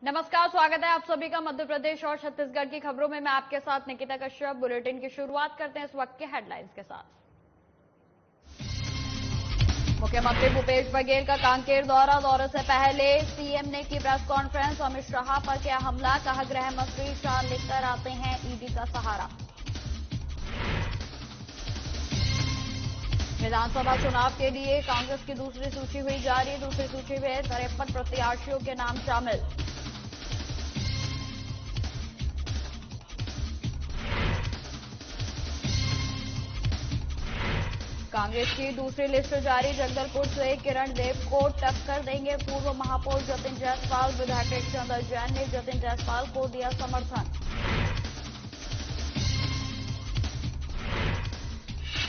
नमस्कार, स्वागत है आप सभी का मध्य प्रदेश और छत्तीसगढ़ की खबरों में। मैं आपके साथ निकिता कश्यप। बुलेटिन की शुरुआत करते हैं इस वक्त के हेडलाइंस के साथ। मुख्यमंत्री भूपेश बघेल का कांकेर दौरे से पहले सीएम ने की प्रेस कॉन्फ्रेंस। अमित शाह पर किया हमला, कहा गृह मंत्री शाह लेकर आते हैं ईडी का सहारा। विधानसभा चुनाव के लिए कांग्रेस की दूसरी सूची हुई जारी। दूसरी सूची में 53 प्रत्याशियों के नाम शामिल। कांग्रेस की दूसरी लिस्ट जारी। जगदलपुर से किरण देव को टक्कर देंगे पूर्व महापौर जतिन जायसवाल। विधायक चंद्र जैन ने जतिन जायसवाल को दिया समर्थन।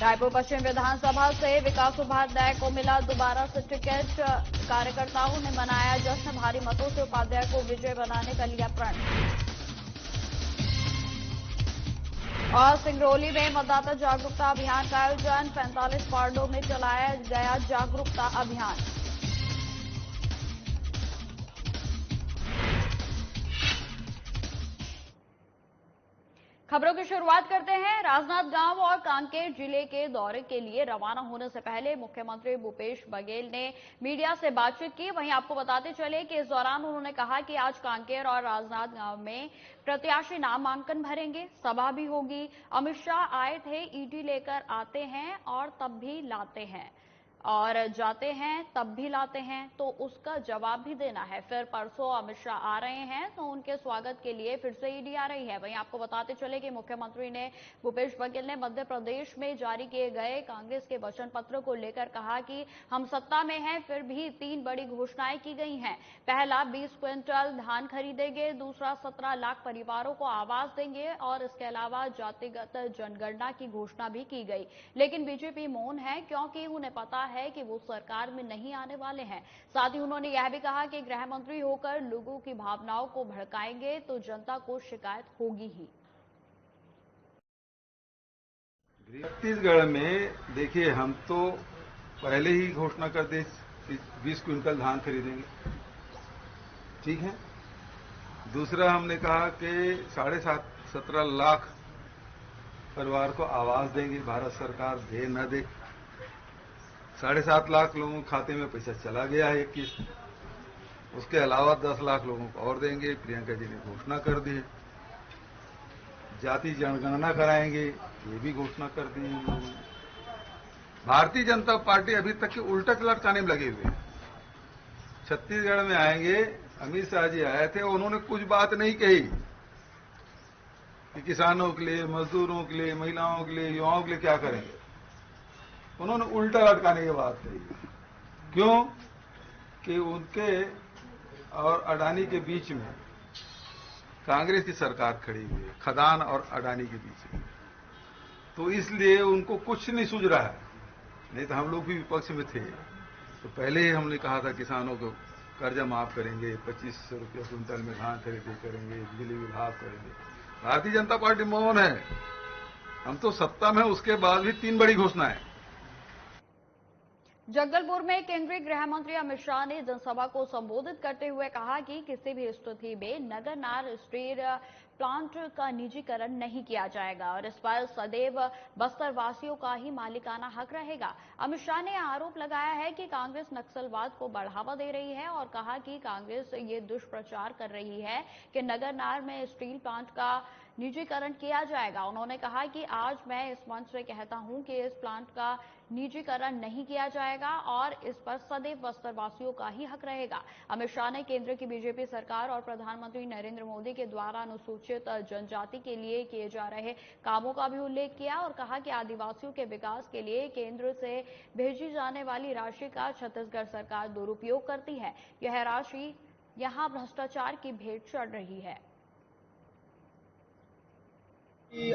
रायपुर पश्चिम विधानसभा से विकास उपाध्याय को मिला दोबारा से टिकट। कार्यकर्ताओं ने मनाया जश्न। भारी मतों से उपाध्याय को विजय बनाने का लिया प्रण। और सिंगरौली में मतदाता जागरूकता अभियान का आयोजन। 45 वार्डों में चलाया गया जागरूकता अभियान। खबरों की शुरुआत करते हैं। राजनांदगांव और कांकेर जिले के दौरे के लिए रवाना होने से पहले मुख्यमंत्री भूपेश बघेल ने मीडिया से बातचीत की। वहीं आपको बताते चले कि इस दौरान उन्होंने कहा कि आज कांकेर और राजनांदगांव में प्रत्याशी नामांकन भरेंगे, सभा भी होगी। अमित शाह आए थे, ईडी लेकर आते हैं और तब भी लाते हैं और जाते हैं तब भी लाते हैं, तो उसका जवाब भी देना है। फिर परसों अमित शाह आ रहे हैं तो उनके स्वागत के लिए फिर से ईडी आ रही है। वहीं आपको बताते चले कि मुख्यमंत्री ने भूपेश बघेल ने मध्य प्रदेश में जारी किए गए कांग्रेस के वचन पत्र को लेकर कहा कि हम सत्ता में हैं, फिर भी 3 बड़ी घोषणाएं की गई हैं। पहला 20 क्विंटल धान खरीदेंगे, दूसरा 17 लाख परिवारों को आवास देंगे और इसके अलावा जातिगत जनगणना की घोषणा भी की गई। लेकिन बीजेपी मौन है क्योंकि उन्हें पता है कि वो सरकार में नहीं आने वाले हैं। साथ ही उन्होंने यह भी कहा कि गृह मंत्री होकर लोगों की भावनाओं को भड़काएंगे तो जनता को शिकायत होगी ही। छत्तीसगढ़ में देखिए, हम तो पहले ही घोषणा कर दे 20 क्विंटल धान खरीदेंगे, ठीक है। दूसरा हमने कहा कि 17.5 लाख परिवार को आवास देंगे, भारत सरकार दे न दे। 7.5 लाख लोगों के खाते में पैसा चला गया है 21। उसके अलावा 10 लाख लोगों को और देंगे, प्रियंका जी ने घोषणा कर दी है। जाति जनगणना कराएंगे, ये भी घोषणा कर दी है हम लोगों ने। भारतीय जनता पार्टी अभी तक के उल्टा लटकाने में लगे हुए हैं। छत्तीसगढ़ में आएंगे, अमित शाह जी आए थे, उन्होंने कुछ बात नहीं कही कि किसानों के लिए, मजदूरों के लिए, महिलाओं के लिए, युवाओं के लिए क्या करेंगे। उन्होंने उल्टा लटकाने की बात कही। क्यों? कि उनके और अडानी के बीच में कांग्रेस की सरकार खड़ी हुई है, खदान और अडानी के बीच में, तो इसलिए उनको कुछ नहीं सूझ रहा है। नहीं तो हम लोग भी विपक्ष में थे तो पहले ही हमने कहा था किसानों को कर्जा माफ करेंगे, 2500 रुपया क्विंटल में धान खरीदी करेंगे, बिजली विभाग करेंगे। भारतीय जनता पार्टी मौन है। हम तो सत्ता में, उसके बाद भी 3 बड़ी घोषणाएं। जगदलपुर में केंद्रीय गृह मंत्री अमित शाह ने जनसभा को संबोधित करते हुए कहा कि किसी भी स्थिति में नगरनार स्टील प्लांट का निजीकरण नहीं किया जाएगा और इस पर सदैव बस्तर वासियों का ही मालिकाना हक रहेगा। अमित शाह ने आरोप लगाया है कि कांग्रेस नक्सलवाद को बढ़ावा दे रही है और कहा कि कांग्रेस ये दुष्प्रचार कर रही है कि नगरनार में स्टील प्लांट का निजीकरण किया जाएगा। उन्होंने कहा कि आज मैं इस मंच से कहता हूं कि इस प्लांट का निजीकरण नहीं किया जाएगा और इस पर सदैव बस्तरवासियों का ही हक रहेगा। अमित शाह ने केंद्र की बीजेपी सरकार और प्रधानमंत्री नरेंद्र मोदी के द्वारा अनुसूचित जनजाति के लिए किए जा रहे कामों का भी उल्लेख किया और कहा कि आदिवासियों के विकास के लिए केंद्र से भेजी जाने वाली राशि का छत्तीसगढ़ सरकार दुरुपयोग करती है। यह राशि यहां भ्रष्टाचार की भेंट चढ़ रही है।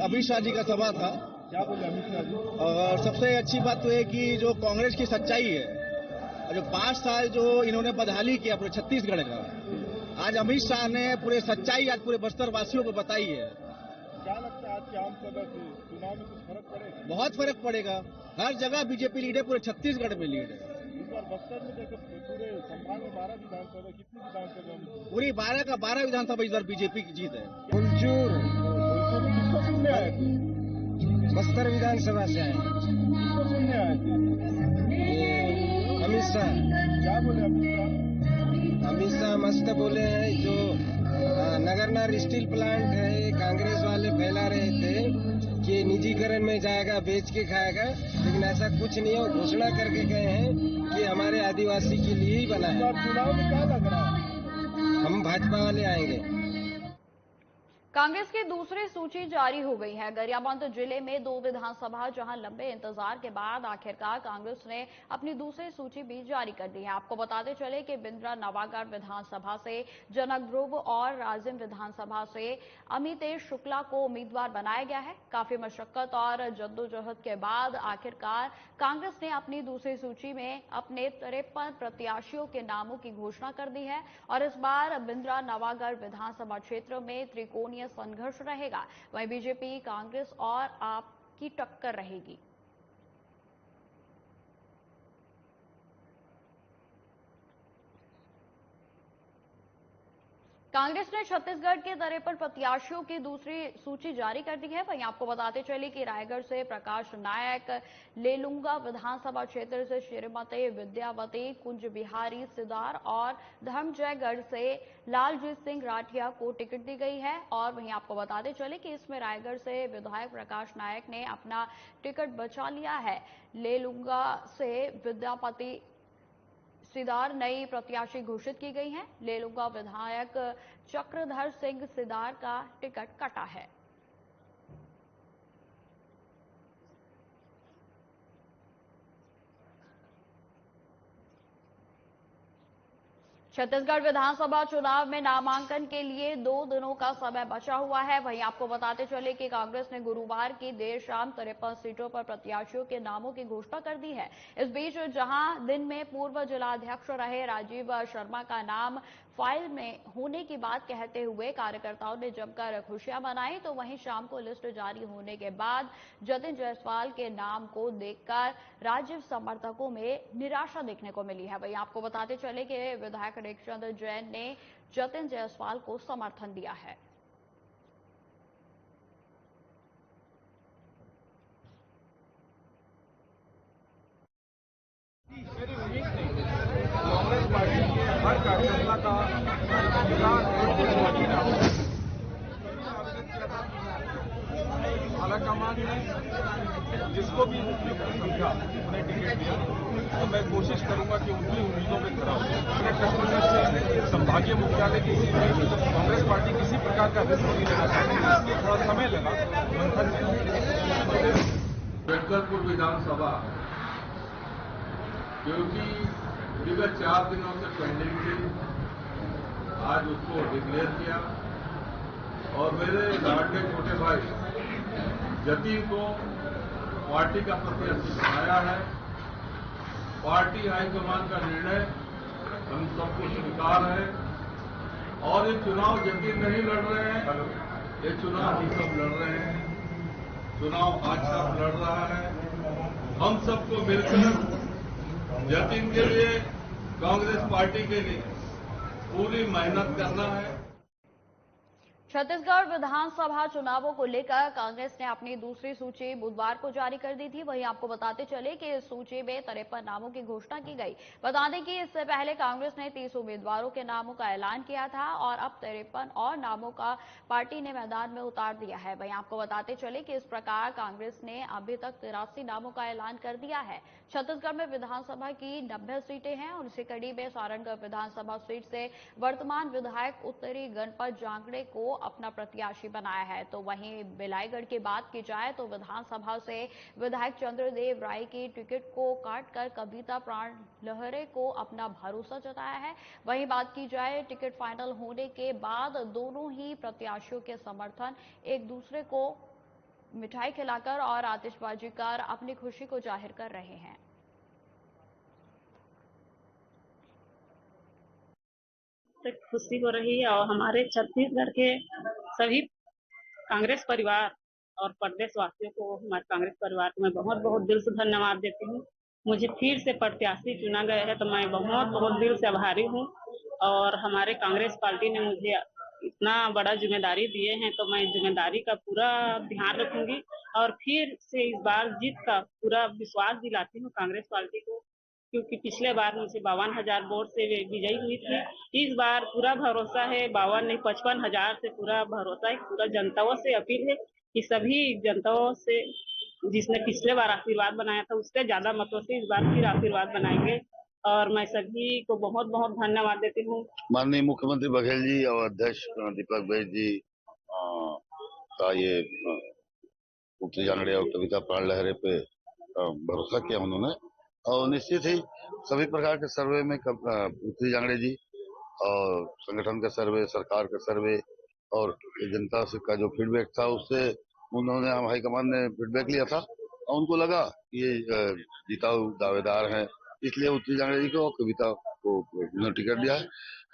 अमित शाह जी का सभा था, क्या बोले अमित शाह जी? और सबसे अच्छी बात तो है कि जो कांग्रेस की सच्चाई है और जो 5 साल जो इन्होंने बदहाली किया पूरे छत्तीसगढ़ का, आज अमित शाह ने पूरे सच्चाई आज पूरे बस्तर वासियों को बताई है। क्या लगता है आज के आम सभा से चुनाव में कुछ फर्क पड़ेगा? बहुत फर्क पड़ेगा। हर जगह बीजेपी लीड है, पूरे छत्तीसगढ़ में लीड है। इस बार बस्तर में जैसे पूरे संभाग में 12 विधानसभा, कितनी विधानसभा में? पूरी 12 का 12 विधानसभा इस बार बीजेपी की जीत है। फुलचूर किसको सुनने आए थे? बस्तर विधानसभा से आए। किसको सुनने आए थे? अमित शाह। क्या बोले अमित शाह? अमित शाह मस्त बोले हैं। जो नगरनार स्टील प्लांट है, कांग्रेस वाले फैला रहे थे कि निजीकरण में जाएगा, बेच के खाएगा, लेकिन ऐसा कुछ नहीं है। घोषणा करके गए हैं कि हमारे आदिवासी के लिए ही बना है। चुनाव में क्या लग रहा है? हम भाजपा वाले आएंगे। कांग्रेस की दूसरी सूची जारी हो गई है। गरियाबंद जिले में 2 विधानसभा जहां लंबे इंतजार के बाद आखिरकार कांग्रेस ने अपनी दूसरी सूची भी जारी कर दी है। आपको बताते चले कि बिंद्रा नवागढ़ विधानसभा से जनक ध्रुव और राजिम विधानसभा से अमितेश शुक्ला को उम्मीदवार बनाया गया है। काफी मशक्कत और जद्दोजहद के बाद आखिरकार कांग्रेस ने अपनी दूसरी सूची में अपने 53 प्रत्याशियों के नामों की घोषणा कर दी है और इस बार बिंद्रा नवागढ़ विधानसभा क्षेत्र में त्रिकोणीय संघर्ष रहेगा। वहीं बीजेपी, कांग्रेस और आप की टक्कर रहेगी। कांग्रेस ने छत्तीसगढ़ के 53 प्रत्याशियों की दूसरी सूची जारी कर दी है। वहीं आपको बताते चले कि रायगढ़ से प्रकाश नायक, लेलुंगा विधानसभा क्षेत्र से श्रीमती विद्यावती कुंज बिहारी सिदार और धर्मजयगढ़ से लालजीत सिंह राठिया को टिकट दी गई है। और वहीं आपको बताते चले कि इसमें रायगढ़ से विधायक प्रकाश नायक ने अपना टिकट बचा लिया है। लेलुंगा से विद्यापति सिदार नई प्रत्याशी घोषित की गई हैं। लेलुंगा विधायक चक्रधर सिंह सिदार का टिकट कटा है। छत्तीसगढ़ विधानसभा चुनाव में नामांकन के लिए 2 दिनों का समय बचा हुआ है। वहीं आपको बताते चले कि कांग्रेस ने गुरुवार की देर शाम 53 सीटों पर प्रत्याशियों के नामों की घोषणा कर दी है। इस बीच जहां दिन में पूर्व जिलाध्यक्ष रहे राजीव शर्मा का नाम फाइल में होने की बात कहते हुए कार्यकर्ताओं ने जमकर खुशियां मनाई, तो वहीं शाम को लिस्ट जारी होने के बाद जतिन जायसवाल के नाम को देखकर राजीव समर्थकों में निराशा देखने को मिली है। वहीं आपको बताते चले कि विधायक रेखचंद्र जैन ने जतिन जायसवाल को समर्थन दिया है। मेरी उम्मीद थी कांग्रेस पार्टी के हर कार्यकर्ता का आलाकमान ने जिसको भी समझा उन्हें टिकट दिया, तो मैं कोशिश करूंगा कि उनकी उम्मीदों में खरा हूं। मैंने कश्मीर से संभागीय मुख्यालय की कांग्रेस पार्टी किसी प्रकार का रिस्क नहीं लेना चाहती, इसलिए थोड़ा समय लगा। बेटकरपुर विधानसभा क्योंकि विगत 4 दिनों से पेंडिंग थी, आज उसको डिक्लेयर किया और मेरे लाडले छोटे भाई जतिन को पार्टी का प्रत्याशी बनाया है। पार्टी हाईकमान का निर्णय हम सबको स्वीकार है और ये चुनाव जतिन नहीं लड़ रहे हैं, ये चुनाव हम सब लड़ रहे हैं। चुनाव आज सब लड़ रहा है। हम सबको मिलकर जतिन के लिए, कांग्रेस पार्टी के लिए पूरी मेहनत करना है। छत्तीसगढ़ विधानसभा चुनावों को लेकर कांग्रेस ने अपनी दूसरी सूची बुधवार को जारी कर दी थी। वहीं आपको बताते चले कि इस सूची में 53 नामों की घोषणा की गई। बता दें कि इससे पहले कांग्रेस ने 30 उम्मीदवारों के नामों का ऐलान किया था और अब 53 और नामों का पार्टी ने मैदान में उतार दिया है। वहीं आपको बताते चले कि इस प्रकार कांग्रेस ने अभी तक 83 नामों का ऐलान कर दिया है। छत्तीसगढ़ में विधानसभा की 90 सीटें हैं और इसी कड़ी में सारंगढ़ विधानसभा सीट से वर्तमान विधायक उत्तरी गणपत जांगड़े को अपना प्रत्याशी बनाया है। तो वहीं बिलाईगढ़ की बात की जाए तो विधानसभा से विधायक चंद्रदेव राय की टिकट को काटकर कविता प्राण लहरे को अपना भरोसा जताया है। वहीं बात की जाए टिकट फाइनल होने के बाद दोनों ही प्रत्याशियों के समर्थन एक दूसरे को मिठाई खिलाकर और आतिशबाजी कर अपनी खुशी को जाहिर कर रहे हैं। खुशी हो रही है और हमारे छत्तीसगढ़ के सभी कांग्रेस परिवार और प्रदेशवासियों को, हमारे कांग्रेस परिवार को मैं बहुत बहुत दिल से धन्यवाद देती हूँ मुझे फिर से प्रत्याशी चुना गया है, तो मैं बहुत बहुत दिल से आभारी हूँ। और हमारे कांग्रेस पार्टी ने मुझे इतना बड़ा जिम्मेदारी दिए हैं, तो मैं जिम्मेदारी का पूरा ध्यान रखूंगी और फिर से इस बार जीत का पूरा विश्वास दिलाती हूँ कांग्रेस पार्टी को, क्योंकि पिछले बार मुझे 52,000 वोट से विजयी हुई थी। इस बार पूरा भरोसा है, 52 नहीं 55,000 से पूरा भरोसा है। पूरा जनताओं से अपील है कि सभी जनताओं से जिसने पिछले बार आशीर्वाद बनाया था उससे ज्यादा मतों से इस बार फिर आशीर्वाद बनाएंगे। और मैं सभी को बहुत बहुत धन्यवाद देती हूँ। माननीय मुख्यमंत्री बघेल जी और अध्यक्ष दीपक बैज जी का ये उत्तरी जांगड़े और कविता प्राण लहरे पे भरोसा किया उन्होंने, और निश्चित ही सभी प्रकार के सर्वे में उत्तरी जांगड़े जी और संगठन का सर्वे, सरकार का सर्वे और जनता से का जो फीडबैक था उससे उन्होंने हाईकमान ने फीडबैक लिया था और उनको लगा कि ये जीताऊ दावेदार हैं, इसलिए उत्तरी जांगड़े जी को और कविता को उन्होंने टिकट दिया है।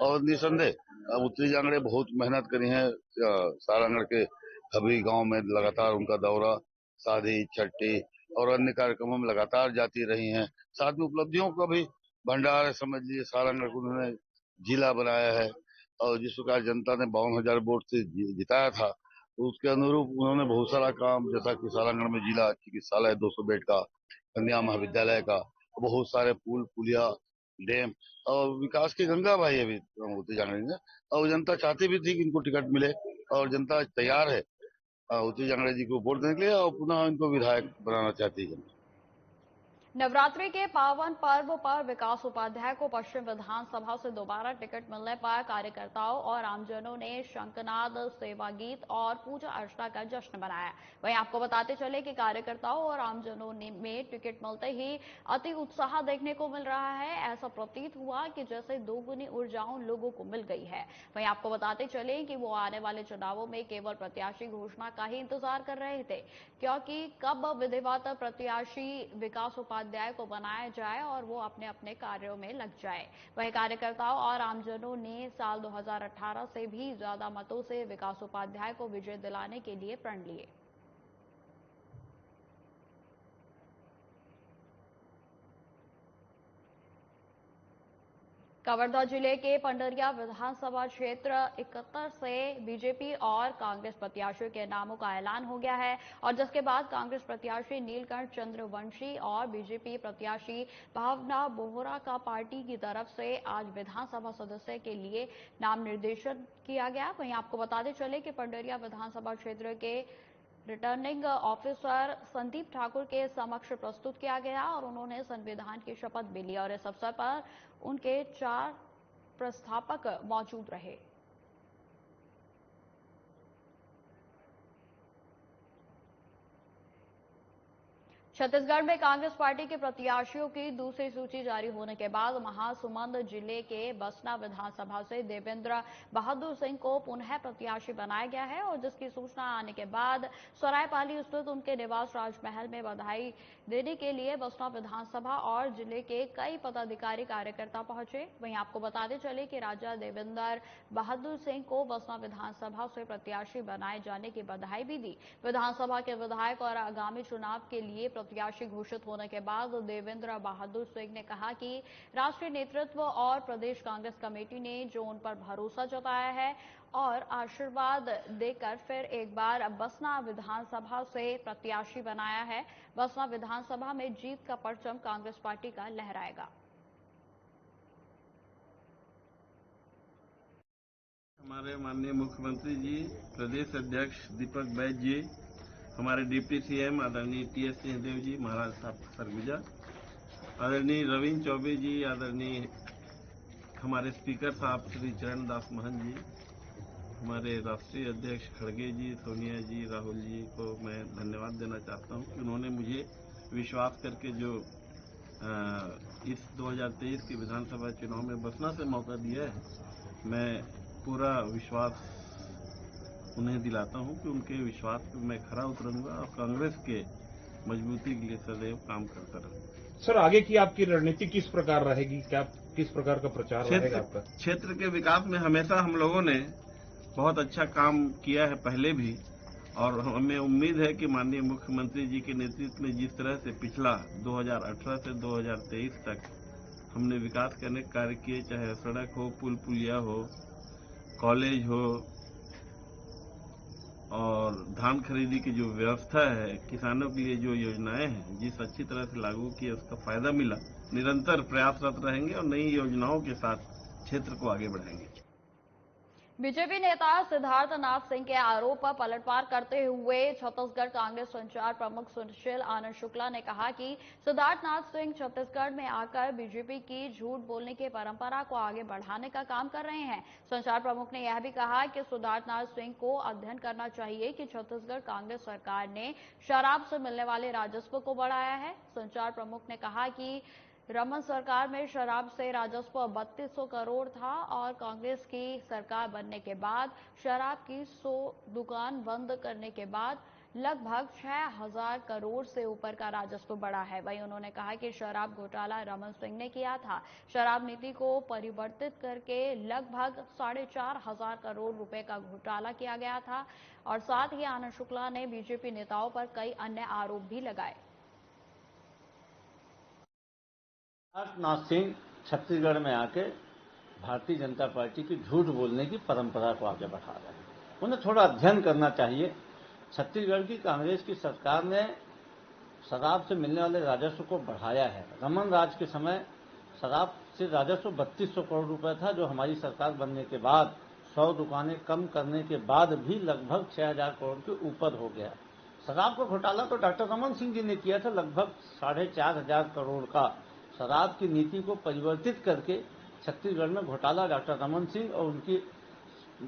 और निसंदेह उत्तरी जांगड़े बहुत मेहनत करी है। सारंगढ़ के सभी गांव में लगातार उनका दौरा, शादी, छठी और अन्य कार्यक्रमों में लगातार जाती रही हैं। साथ में उपलब्धियों का भी भंडार है, समझ लीजिए। सारंगढ़ को उन्होंने जिला बनाया है और जिस प्रकार जनता ने 52,000 वोट से जिताया था, तो उसके अनुरूप उन्होंने बहुत सारा काम, जैसा कि सारंगढ़ में जिला चिकित्सालय 200 बेड का, कन्या महाविद्यालय का, बहुत सारे पुल, पुलिया, डैम और विकास की गंगा भाई अभी उत्तरी जांगड़े में। और जनता चाहती भी थी कि इनको टिकट मिले और जनता तैयार है उत्तरी जांगड़े जी को वोट देने के लिए और पुनः इनको विधायक बनाना चाहती है। नवरात्रि के पावन पर्व पर विकास उपाध्याय को पश्चिम विधानसभा से दोबारा टिकट मिलने पर कार्यकर्ताओं और आमजनों ने शंखनाद, सेवा गीत और पूजा अर्चना का जश्न मनाया। वहीं आपको बताते चले कि कार्यकर्ताओं और आमजनों में टिकट मिलते ही अति उत्साह देखने को मिल रहा है। ऐसा प्रतीत हुआ कि जैसे दोगुनी ऊर्जाओं लोगों को मिल गई है। वहीं आपको बताते चले कि वो आने वाले चुनावों में केवल प्रत्याशी घोषणा का ही इंतजार कर रहे थे, क्योंकि कब विधिवत प्रत्याशी विकास उपाध्याय को बनाया जाए और वो अपने अपने कार्यों में लग जाए। वहीं कार्यकर्ताओं और आमजनों ने साल 2018 से भी ज्यादा मतों से विकास उपाध्याय को विजय दिलाने के लिए प्रण लिए। कवर्धा जिले के पंडरिया विधानसभा क्षेत्र 71 से बीजेपी और कांग्रेस प्रत्याशियों के नामों का ऐलान हो गया है, और जिसके बाद कांग्रेस प्रत्याशी नीलकंठ चंद्रवंशी और बीजेपी प्रत्याशी भावना बोहरा का पार्टी की तरफ से आज विधानसभा सदस्य के लिए नाम निर्देशन किया गया। वहीं आपको बताते चले कि पंडरिया विधानसभा क्षेत्र के रिटर्निंग ऑफिसर संदीप ठाकुर के समक्ष प्रस्तुत किया गया और उन्होंने संविधान की शपथ भी ली, और इस अवसर पर उनके 4 प्रस्थापक मौजूद रहे। छत्तीसगढ़ में कांग्रेस पार्टी के प्रत्याशियों की दूसरी सूची जारी होने के बाद महासमुंद जिले के बसना विधानसभा से देवेंद्र बहादुर सिंह को पुनः प्रत्याशी बनाया गया है, और जिसकी सूचना आने के बाद सरायपाली स्थित उनके निवास राजमहल में बधाई देने के लिए बसना विधानसभा और जिले के कई पदाधिकारी कार्यकर्ता पहुंचे। वहीं आपको बताते चले कि राजा देवेंद्र बहादुर सिंह को बसना विधानसभा से प्रत्याशी बनाए जाने की बधाई भी दी। विधानसभा के विधायक और आगामी चुनाव के लिए प्रत्याशी घोषित होने के बाद देवेंद्र बहादुर सिंह ने कहा कि राष्ट्रीय नेतृत्व और प्रदेश कांग्रेस कमेटी ने जो उन पर भरोसा जताया है और आशीर्वाद देकर फिर एक बार बसना विधानसभा से प्रत्याशी बनाया है। बसना विधानसभा में जीत का परचम कांग्रेस पार्टी का लहराएगा। हमारे माननीय मुख्यमंत्री जी, प्रदेश अध्यक्ष दीपक बैज जी, हमारे डिप्टी सीएम आदरणीय टी.एस. सिंहदेव जी, महाराज साहब सरगुजा, आदरणीय रविंद्र चौबे जी, आदरणीय हमारे स्पीकर साहब श्री चरण दास महंत जी, हमारे राष्ट्रीय अध्यक्ष खड़गे जी, सोनिया जी, राहुल जी को मैं धन्यवाद देना चाहता हूं कि उन्होंने मुझे विश्वास करके जो इस 2023 के विधानसभा चुनाव में बसना से मौका दिया है। मैं पूरा विश्वास उन्हें दिलाता हूं कि उनके विश्वास पर मैं खरा उतरूंगा और कांग्रेस के मजबूती के लिए सदैव काम करता रहूंगा। सर, आगे की आपकी रणनीति किस प्रकार रहेगी? क्या किस प्रकार का प्रचार रहेगा आपका? क्षेत्र के विकास में हमेशा हम लोगों ने बहुत अच्छा काम किया है पहले भी, और हमें उम्मीद है कि माननीय मुख्यमंत्री जी के नेतृत्व में जिस तरह से पिछला 2018 से 2023 तक हमने विकास करने के कार्य किए, चाहे सड़क हो, पुल पुलिया हो, कॉलेज हो और धान खरीदी की जो व्यवस्था है, किसानों के लिए जो योजनाएं हैं, जिस अच्छी तरह से लागू किए उसका फायदा मिला। निरंतर प्रयासरत रहेंगे और नई योजनाओं के साथ क्षेत्र को आगे बढ़ाएंगे। बीजेपी नेता सिद्धार्थ नाथ सिंह के आरोप पर पलटवार करते हुए छत्तीसगढ़ कांग्रेस संचार प्रमुख सुशील आनंद शुक्ला ने कहा कि सिद्धार्थ नाथ सिंह छत्तीसगढ़ में आकर बीजेपी की झूठ बोलने की परंपरा को आगे बढ़ाने का काम कर रहे हैं। संचार प्रमुख ने यह भी कहा कि सिद्धार्थ नाथ सिंह को अध्ययन करना चाहिए कि छत्तीसगढ़ कांग्रेस सरकार ने शराब से मिलने वाले राजस्व को बढ़ाया है। संचार प्रमुख ने कहा कि रमन सरकार में शराब से राजस्व 3200 करोड़ था और कांग्रेस की सरकार बनने के बाद शराब की 100 दुकान बंद करने के बाद लगभग 6000 करोड़ से ऊपर का राजस्व बढ़ा है। वहीं उन्होंने कहा कि शराब घोटाला रमन सिंह ने किया था। शराब नीति को परिवर्तित करके लगभग 4500 करोड़ रुपए का घोटाला किया गया था और साथ ही आनंद शुक्ला ने बीजेपी नेताओं पर कई अन्य आरोप भी लगाए। नाथ सिंह छत्तीसगढ़ में आके भारतीय जनता पार्टी की झूठ बोलने की परंपरा को आगे बढ़ा रहे हैं। उन्हें थोड़ा अध्ययन करना चाहिए। छत्तीसगढ़ की कांग्रेस की सरकार ने शराब से मिलने वाले राजस्व को बढ़ाया है। रमन राज के समय शराब से राजस्व 3200 करोड़ रुपए था, जो हमारी सरकार बनने के बाद 100 दुकानें कम करने के बाद भी लगभग 6000 करोड़ के ऊपर हो गया। शराब का घोटाला तो डॉक्टर रमन सिंह जी ने किया था, लगभग 4500 करोड़ का। शराब की नीति को परिवर्तित करके छत्तीसगढ़ में घोटाला डॉक्टर रमन सिंह और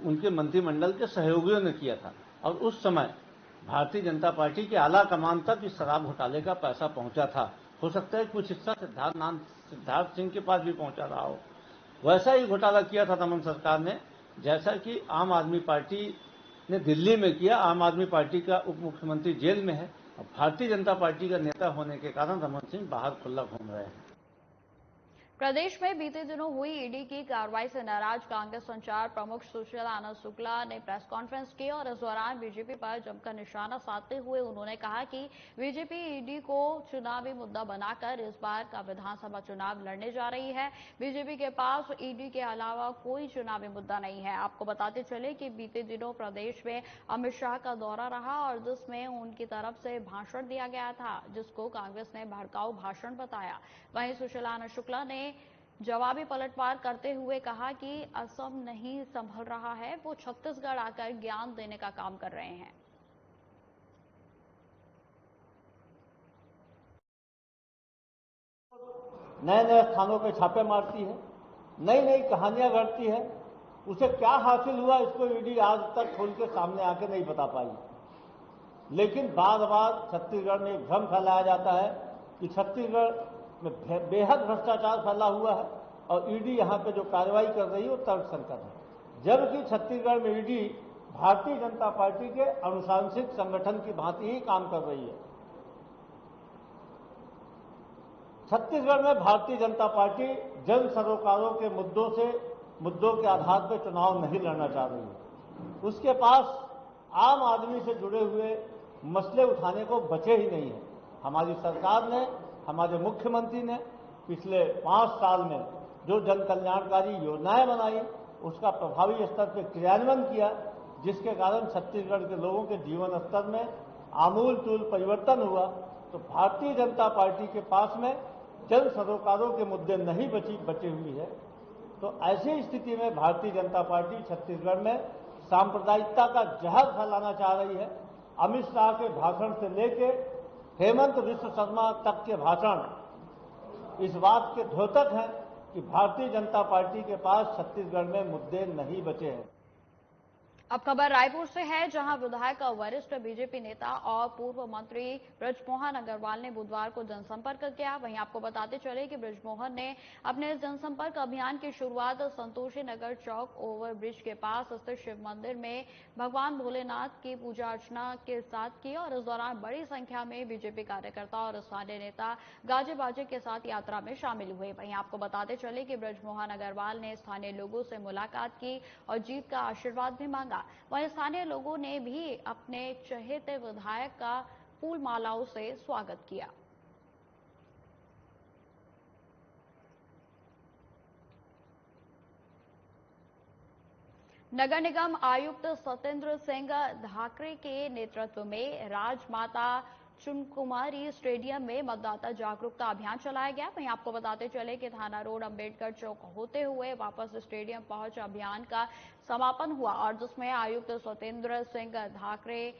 उनके मंत्रिमंडल के सहयोगियों ने किया था और उस समय भारतीय जनता पार्टी के आला कमान तक इस शराब घोटाले का पैसा पहुंचा था। हो सकता है कुछ हिस्सा सिद्धार्थ सिंह के पास भी पहुंचा रहा हो। वैसा ही घोटाला किया था रमन सरकार ने, जैसा कि आम आदमी पार्टी ने दिल्ली में किया। आम आदमी पार्टी का उप मुख्यमंत्री जेल में है और भारतीय जनता पार्टी का नेता होने के कारण रमन सिंह बाहर खुला घूम रहे हैं। प्रदेश में बीते दिनों हुई ईडी की कार्रवाई से नाराज कांग्रेस संचार प्रमुख सुशील आनंद शुक्ला ने प्रेस कॉन्फ्रेंस की और इस दौरान बीजेपी पर जमकर निशाना साधते हुए उन्होंने कहा कि बीजेपी ईडी को चुनावी मुद्दा बनाकर इस बार का विधानसभा चुनाव लड़ने जा रही है। बीजेपी के पास ईडी के अलावा कोई चुनावी मुद्दा नहीं है। आपको बताते चले कि बीते दिनों प्रदेश में अमित शाह का दौरा रहा और जिसमें उनकी तरफ से भाषण दिया गया था, जिसको कांग्रेस ने भड़काऊ भाषण बताया। वहीं सुशील आनंद शुक्ला ने जवाबी पलटवार करते हुए कहा कि असम नहीं संभल रहा है, वो छत्तीसगढ़ आकर ज्ञान देने का काम कर रहे हैं। नए नए स्थानों पे छापे मारती है, नई नई कहानियां गढ़ती है। उसे क्या हासिल हुआ इसको ईडी आज तक खोल के सामने आके नहीं बता पाई। लेकिन बार बार छत्तीसगढ़ में एक भ्रम फैलाया जाता है कि छत्तीसगढ़ में बेहद भ्रष्टाचार फैला हुआ है और ईडी यहाँ पे जो कार्रवाई कर रही है वो तर्कसंगत है। जबकि छत्तीसगढ़ में ईडी भारतीय जनता पार्टी के अनुशासित संगठन की भांति ही काम कर रही है। छत्तीसगढ़ में भारतीय जनता पार्टी जन सरोकारों के मुद्दों के आधार पर चुनाव नहीं लड़ना चाह रही है। उसके पास आम आदमी से जुड़े हुए मसले उठाने को बचे ही नहीं है। हमारी सरकार ने, हमारे मुख्यमंत्री ने पिछले 5 साल में जो जन कल्याणकारी योजनाएं बनाई उसका प्रभावी स्तर पर क्रियान्वयन किया, जिसके कारण छत्तीसगढ़ के लोगों के जीवन स्तर में आमूल-तूल परिवर्तन हुआ। तो भारतीय जनता पार्टी के पास में जन सरोकारों के मुद्दे नहीं बची हुई है। तो ऐसी स्थिति में भारतीय जनता पार्टी छत्तीसगढ़ में सांप्रदायिकता का जहर फैलाना चाह रही है। अमित शाह के भाषण से लेके हेमंत विश्व शर्मा तक के भाषण इस बात के द्योतक हैं कि भारतीय जनता पार्टी के पास छत्तीसगढ़ में मुद्दे नहीं बचे हैं। अब खबर रायपुर से है, जहां विधायक वरिष्ठ बीजेपी नेता और पूर्व मंत्री बृजमोहन अग्रवाल ने बुधवार को जनसंपर्क किया। वहीं आपको बताते चले कि बृजमोहन ने अपने जनसंपर्क अभियान की शुरुआत संतोषी नगर चौक ओवरब्रिज के पास स्थित शिव मंदिर में भगवान भोलेनाथ की पूजा अर्चना के साथ की और इस दौरान बड़ी संख्या में बीजेपी कार्यकर्ता और स्थानीय नेता गाजे बाजे के साथ यात्रा में शामिल हुए। वहीं आपको बताते चले कि बृजमोहन अग्रवाल ने स्थानीय लोगों से मुलाकात की और जीत का आशीर्वाद भी मांगा। था। वहीं स्थानीय लोगों ने भी अपने चहेते विधायक का फूल मालाओं से स्वागत किया। नगर निगम आयुक्त सत्येंद्र सिंह धाकरे के नेतृत्व में राजमाता चुनकुमारी स्टेडियम में मतदाता जागरूकता अभियान चलाया गया। वहीं आपको बताते चले कि थाना रोड अंबेडकर चौक होते हुए वापस स्टेडियम पहुंच अभियान का समापन हुआ और जिसमें आयुक्त सत्येंद्र सिंह धाकरे,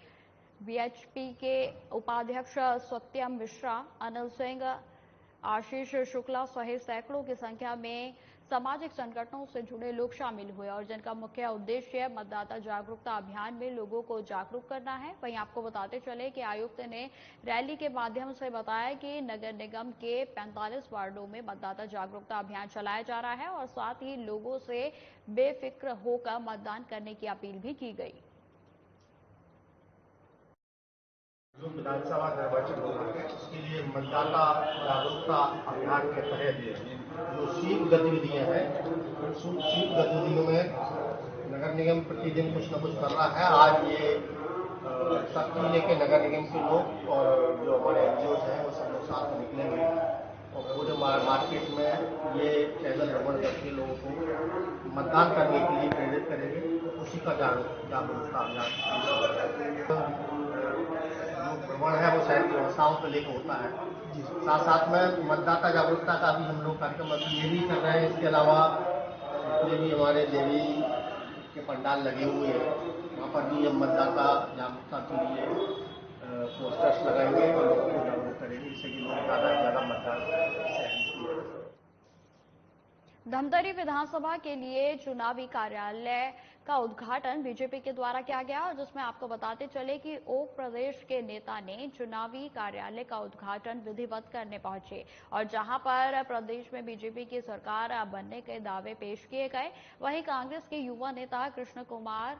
बीएचपी के उपाध्यक्ष सत्यम मिश्रा, अनिल सिंह, आशीष शुक्ला सहित सैकड़ों की संख्या में सामाजिक संगठनों से जुड़े लोग शामिल हुए और जिनका मुख्य उद्देश्य मतदाता जागरूकता अभियान में लोगों को जागरूक करना है। वहीं आपको बताते चले कि आयुक्त ने रैली के माध्यम से बताया कि नगर निगम के 45 वार्डों में मतदाता जागरूकता अभियान चलाया जा रहा है और साथ ही लोगों से बेफिक्र होकर मतदान करने की अपील भी की गई। जो विधानसभा निर्वाचन हो रहा है उसके लिए मतदाता जागरूकता अभियान के तहत जो स्वीप गतिविधियां हैं, स्वीप गतिविधियों में नगर निगम प्रतिदिन कुछ न कुछ कर रहा है। आज ये सब जिले के नगर निगम के लोग और जो हमारे एनजीओ हैं वो सब लोग साथ निकलेंगे और पूरे मार्केट में ये पैदल भ्रमण करके लोगों को मतदान करने के लिए प्रेरित करेंगे। उसी का जागरूकता अभियान भ्रमण है वो शहर की व्यवस्थाओं को लेकर होता है। साथ साथ में मतदाता जागरूकता का भी हम लोग कार्यक्रम अभी ये भी कर रहे हैं। इसके अलावा जितने भी हमारे देवी के पंडाल लगे हुए हैं वहाँ पर भी हम मतदाता जागरूकता के लिए पोस्टर्स लगाएंगे और लोगों को जागरूक करेंगे जिससे कि लोग ज़्यादा से ज़्यादा मतदान। धमतरी विधानसभा के लिए चुनावी कार्यालय का उद्घाटन बीजेपी के द्वारा किया गया और जिसमें आपको बताते चले कि ओक प्रदेश के नेता ने चुनावी कार्यालय का उद्घाटन विधिवत करने पहुंचे और जहां पर प्रदेश में बीजेपी की सरकार बनने के दावे पेश किए गए, वहीं कांग्रेस के युवा नेता कृष्ण कुमार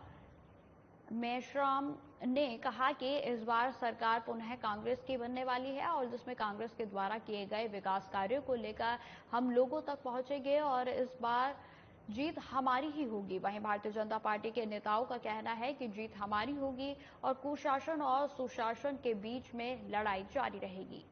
मेश्राम ने कहा कि इस बार सरकार पुनः कांग्रेस की बनने वाली है और जिसमें कांग्रेस के द्वारा किए गए विकास कार्यों को लेकर हम लोगों तक पहुंचेंगे और इस बार जीत हमारी ही होगी। वहीं भारतीय जनता पार्टी के नेताओं का कहना है कि जीत हमारी होगी और कुशासन और सुशासन के बीच में लड़ाई जारी रहेगी।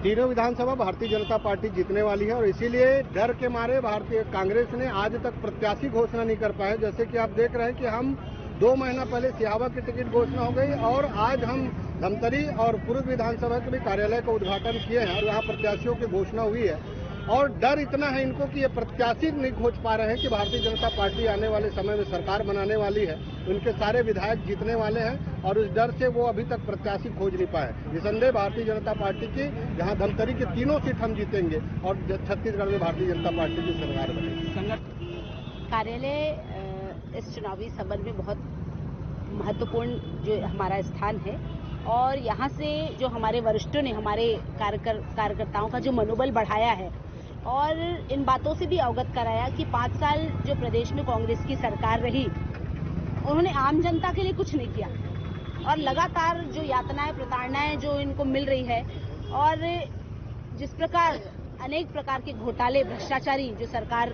तीनों विधानसभा भारतीय जनता पार्टी जीतने वाली है और इसीलिए डर के मारे भारतीय कांग्रेस ने आज तक प्रत्याशी घोषणा नहीं कर पाए। जैसे कि आप देख रहे हैं कि हम 2 महीना पहले सिहावा की टिकट घोषणा हो गई और आज हम धमतरी और पूर्व विधानसभा के भी कार्यालय का उद्घाटन किए हैं और यहाँ प्रत्याशियों की घोषणा हुई है। और डर इतना है इनको कि ये प्रत्याशी नहीं खोज पा रहे हैं कि भारतीय जनता पार्टी आने वाले समय में सरकार बनाने वाली है, उनके सारे विधायक जीतने वाले हैं और उस डर से वो अभी तक प्रत्याशी खोज नहीं पाए। निसंदेह भारतीय जनता पार्टी की यहाँ धमतरी की 3 सीट हम जीतेंगे और छत्तीसगढ़ में भारतीय जनता पार्टी की सरकार बनेगी। कार्यालय इस चुनावी संबंध में बहुत महत्वपूर्ण जो हमारा स्थान है और यहाँ से जो हमारे वरिष्ठों ने हमारे कार्यकर्ताओं का जो मनोबल बढ़ाया है और इन बातों से भी अवगत कराया कि 5 साल जो प्रदेश में कांग्रेस की सरकार रही उन्होंने आम जनता के लिए कुछ नहीं किया और लगातार जो यातनाएं प्रताड़नाएं जो इनको मिल रही है और जिस प्रकार अनेक प्रकार के घोटाले भ्रष्टाचारी जो सरकार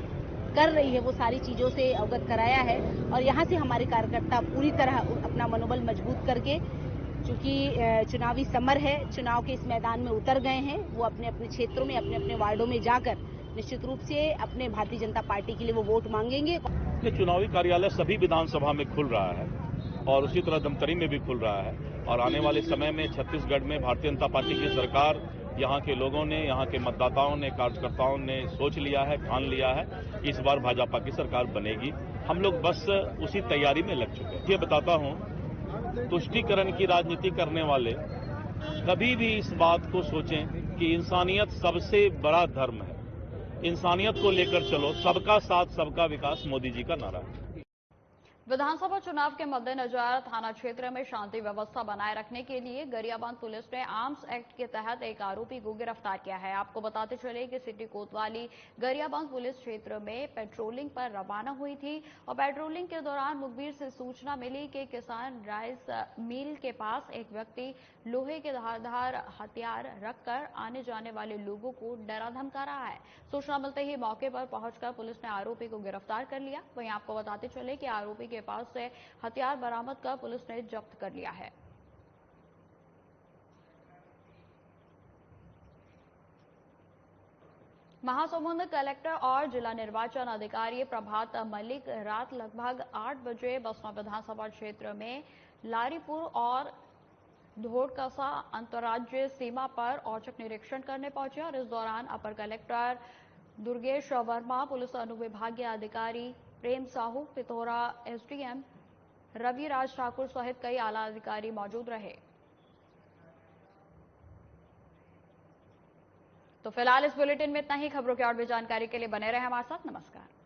कर रही है वो सारी चीजों से अवगत कराया है और यहाँ से हमारे कार्यकर्ता पूरी तरह अपना मनोबल मजबूत करके, चूंकि चुनावी समर है, चुनाव के इस मैदान में उतर गए हैं, वो अपने अपने क्षेत्रों में अपने अपने वार्डों में जाकर निश्चित रूप से अपने भारतीय जनता पार्टी के लिए वो वोट मांगेंगे। ये चुनावी कार्यालय सभी विधानसभा में खुल रहा है और उसी तरह धमतरी में भी खुल रहा है और आने वाले समय में छत्तीसगढ़ में भारतीय जनता पार्टी की सरकार, यहाँ के लोगों ने, यहाँ के मतदाताओं ने, कार्यकर्ताओं ने सोच लिया है, ठान लिया है, इस बार भाजपा की सरकार बनेगी। हम लोग बस उसी तैयारी में लग चुके हैं। ये बताता हूँ, तुष्टीकरण की राजनीति करने वाले कभी भी इस बात को सोचें कि इंसानियत सबसे बड़ा धर्म है, इंसानियत को लेकर चलो, सबका साथ सबका विकास मोदी जी का नारा है। विधानसभा चुनाव के मद्देनजर थाना क्षेत्र में शांति व्यवस्था बनाए रखने के लिए गरियाबंद पुलिस ने आर्म्स एक्ट के तहत एक आरोपी को गिरफ्तार किया है। आपको बताते चले कि सिटी कोतवाली गरियाबंद पुलिस क्षेत्र में पेट्रोलिंग पर रवाना हुई थी और पेट्रोलिंग के दौरान मुखबिर से सूचना मिली कि किसान राइस मिल के पास एक व्यक्ति लोहे के धारदार हथियार रखकर आने जाने वाले लोगों को डरा धमका रहा है। सूचना मिलते ही मौके पर पहुंचकर पुलिस ने आरोपी को गिरफ्तार कर लिया। वहीं आपको बताते चले कि आरोपी के पास से हथियार बरामद कर पुलिस ने जब्त कर लिया है। महासमुंद कलेक्टर और जिला निर्वाचन अधिकारी प्रभात मलिक रात लगभग 8 बजे बसपा विधानसभा क्षेत्र में लारीपुर और धोड़कसा अंतर्राज्यीय सीमा पर औचक निरीक्षण करने पहुंचे और इस दौरान अपर कलेक्टर दुर्गेश वर्मा, पुलिस अनुविभागीय अधिकारी प्रेम साहू, पिथौरा एसडीएम रवि राज ठाकुर सहित कई आला अधिकारी मौजूद रहे। तो फिलहाल इस बुलेटिन में इतना ही। खबरों की और भी जानकारी के लिए बने रहे हमारे साथ। नमस्कार।